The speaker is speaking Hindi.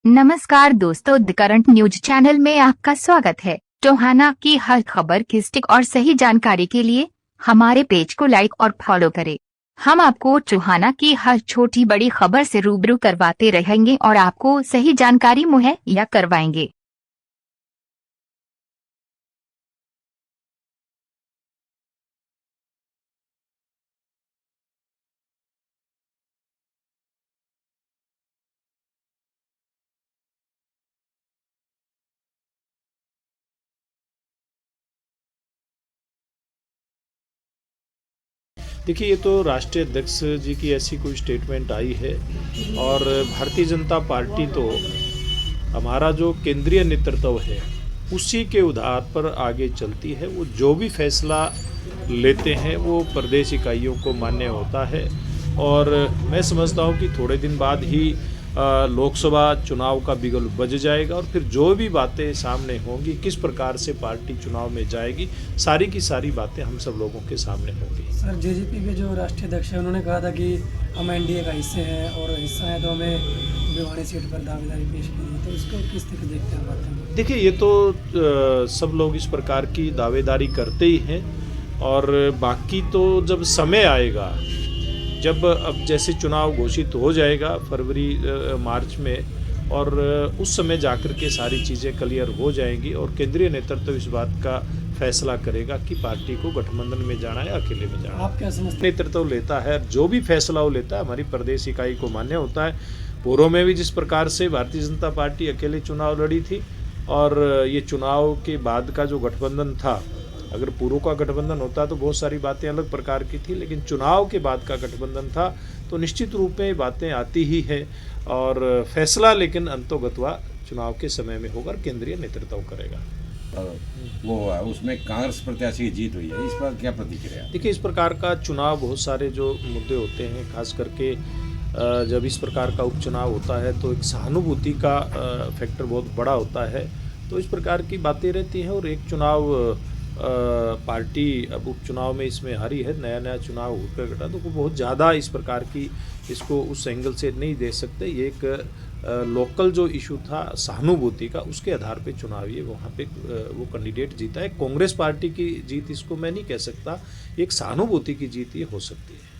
नमस्कार दोस्तों, द करंट न्यूज चैनल में आपका स्वागत है। टोहाना की हर खबर की सटीक और सही जानकारी के लिए हमारे पेज को लाइक और फॉलो करें। हम आपको टोहाना की हर छोटी बड़ी खबर से रूबरू करवाते रहेंगे और आपको सही जानकारी मुहैया करवाएंगे। देखिए, ये तो राष्ट्रीय अध्यक्ष जी की ऐसी कोई स्टेटमेंट आई है और भारतीय जनता पार्टी तो हमारा जो केंद्रीय नेतृत्व है उसी के आधार पर आगे चलती है। वो जो भी फैसला लेते हैं वो प्रदेश इकाइयों को मान्य होता है और मैं समझता हूँ कि थोड़े दिन बाद ही लोकसभा चुनाव का बिगुल बज जाएगा और फिर जो भी बातें सामने होंगी, किस प्रकार से पार्टी चुनाव में जाएगी, सारी की सारी बातें हम सब लोगों के सामने होंगी। सर, जेजेपी के जो राष्ट्रीय अध्यक्ष हैं उन्होंने कहा था कि हम एनडीए का हिस्से हैं और हिस्सा है तो हमें भिवानी सीट पर दावेदारी पेश की, तो इसको किस तरह देखते हैं बातें? देखिए, ये तो सब लोग इस प्रकार की दावेदारी करते ही हैं और बाकी तो जब समय आएगा, जब अब जैसे चुनाव घोषित हो जाएगा फरवरी मार्च में, और उस समय जाकर के सारी चीज़ें क्लियर हो जाएंगी और केंद्रीय नेतृत्व इस बात का फैसला करेगा कि पार्टी को गठबंधन में जाना है, अकेले में जाना है। आप क्या समझते हैं? नेतृत्व लेता है, जो भी फैसला वो लेता है हमारी प्रदेश इकाई को मान्य होता है। पूर्व में भी जिस प्रकार से भारतीय जनता पार्टी अकेले चुनाव लड़ी थी और ये चुनाव के बाद का जो गठबंधन था, अगर पूर्व का गठबंधन होता तो बहुत सारी बातें अलग प्रकार की थी, लेकिन चुनाव के बाद का गठबंधन था तो निश्चित रूप में बातें आती ही है और फैसला लेकिन अंतोगत्वा चुनाव के समय में होगा, केंद्रीय नेतृत्व करेगा। वो उसमें कांग्रेस प्रत्याशी की जीत हुई है, इस पर क्या प्रतिक्रिया? देखिए, इस प्रकार का चुनाव बहुत सारे जो मुद्दे होते हैं, खास करके जब इस प्रकार का उपचुनाव होता है तो एक सहानुभूति का फैक्टर बहुत बड़ा होता है, तो इस प्रकार की बातें रहती हैं। और एक चुनाव पार्टी अब उपचुनाव में इसमें हारी है, नया नया चुनाव होकर घटा, तो बहुत ज़्यादा इस प्रकार की इसको उस एंगल से नहीं दे सकते। ये एक लोकल जो इशू था सहानुभूति का, उसके आधार पे चुनाव ये वहाँ पे वो कैंडिडेट जीता है। कांग्रेस पार्टी की जीत इसको मैं नहीं कह सकता, एक सहानुभूति की जीत ये हो सकती है।